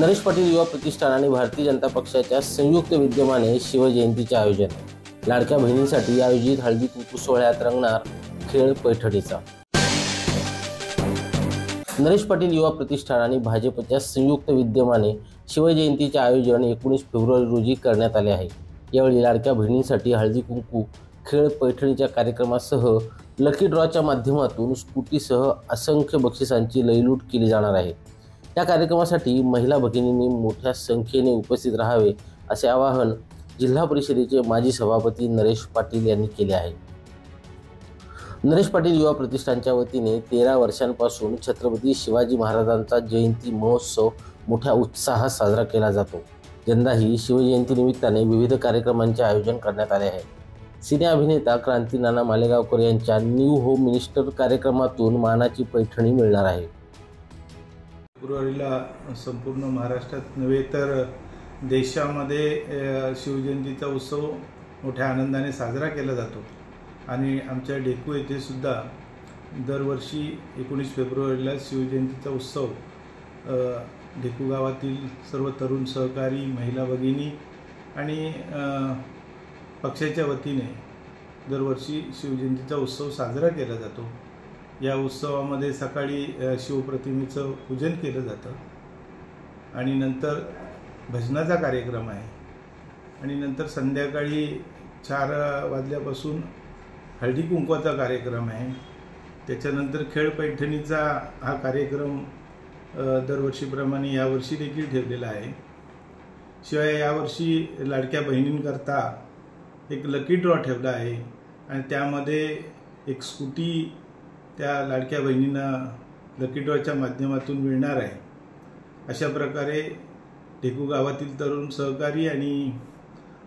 नरेश पाटील युवा प्रतिष्ठान आणि भारतीय जनता पक्षाच्या संयुक्त विद्यमाने शिवजयंतीचे आयोजन। लाडक्या बहिणींसाठी आयोजित हळदी कुंकू सोहळ्यात रंगणार खेळ पैठणीचा। नरेश पाटील युवा प्रतिष्ठान आणि भाजपच्या संयुक्त विद्यमाने शिवजयंतीचे आयोजन 19 फेब्रुवारी रोजी करण्यात आले आहे। यावेळी लाडक्या बहिणींसाठी हळदी कुंकू खेळ पैठणीच्या कार्यक्रमासह लकी ड्रॉच्या माध्यमातून स्कूटीसह असंख्य बक्षिसांची लयलूट केली जाणार आहे। या कार्यक्रमासाठी महिला भगिनींनी मोठ्या संख्येने उपस्थित राहावे असे आवाहन जिल्हा परिषदेचे माजी सभापती नरेश पाटील यांनी केले आहे। नरेश पाटील युवा प्रतिष्ठानच्या वतीने 13 वर्षांपासून छत्रपती शिवाजी महाराजांचा जयंती महोत्सव मोठ्या उत्साहात साजरा केला जातो। यंदाही शिवजयंती निमित्ताने विविध कार्यक्रमांचे आयोजन करण्यात आले आहे। सिने अभिनेता क्रांती नाना मालेगावकर यांच्या न्यू होम मिनिस्टर कार्यक्रमातून मानाची पैठणी मिळणार आहे। फेब्रुवारीला संपूर्ण महाराष्ट्रात नव्हे तर देशामध्ये शिवजयंतीचा उत्सव मोठ्या आनंदाने साजरा केला जातो आणि आमच्या डेकू येथे सुद्धा दरवर्षी 19 फेब्रुवारीला शिवजयंतीचा उत्सव डेकू गावातील सर्व तरुण सहकारी महिला भगिनी आणि पक्षाच्या वतीने दरवर्षी शिवजयंतीचा उत्सव साजरा केला जातो। या उत्सवामध्ये सकाळी शिवप्रतिमेचं पूजन केलं जातं आणि नंतर भजनाचा कार्यक्रम आहे आणि नंतर संध्याकाळी 4 वाजल्यापासून हळदी कुंकवाचा कार्यक्रम आहे। त्याच्यानंतर खेळ पैठणीचा हा कार्यक्रम दरवर्षीप्रमाणे यावर्षी देखील ठेवलेला आहे। शिवाय यावर्षी लाडक्या बहिणींकरता एक लकी ड्रॉ ठेवला आहे आणि त्यामध्ये एक स्कूटी त्या लाडक्या बहिणींना लकी ड्रॉच्या माध्यमातून मिळणार आहे। अशा प्रकारे डेकू गावातील तरुण सहकारी आणि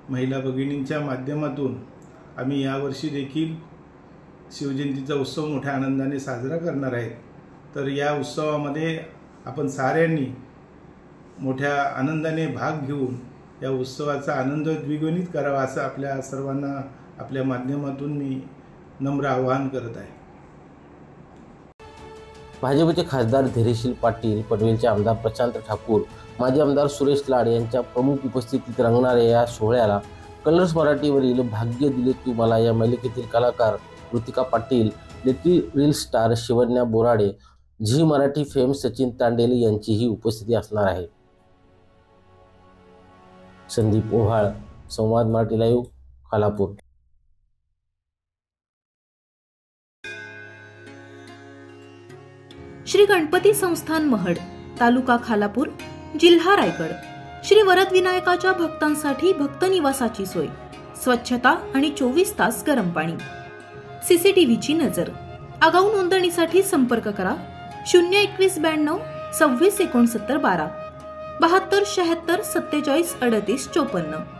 महिला भगिनींच्या माध्यमातून आम्ही यावर्षी देखील शिवजयंतीचा उत्सव मोठ्या आनंदाने साजरा करणार आहे। तर या उत्सवामध्ये आपण साऱ्यांनी मोठ्या आनंदाने भाग घेऊन या उत्सवाचा आनंद द्विगुणित करावा असं आपल्या सर्वांना आपल्या माध्यमातून मी नम्र आवाहन करत आहे। भाजपचे खासदार धैर्यशील पाटील, पनवेलचे आमदार प्रशांत ठाकूर, माजी आमदार सुरेश लाड यांच्या प्रमुख उपस्थितीत रंगणाऱ्या या सोहळ्याला कलर्स मराठीवरील भाग्य दिले तू मला या मालिकेतील कलाकार Kritika Patil, little reel star Shivanya Borade, Zee Marathi fame Sachin Tandele यांचीही उपस्थिती असणार आहे। संदीप ओहाळ, संवाद मराठी लाईव्ह, खालापूर। श्री गणपती संस्थान महड, तालुका खालापूर, जिल्हा रायगड। श्री वरद विनायकाच्या भक्तांसाठी भक्त निवासाची सोय, स्वच्छता आणि 24 तास गरम पाणी, सीसीटीव्हीची नजर। आगाऊ नोंदणीसाठी संपर्क करा 021 92 26 69 12 72 76 47 38 54।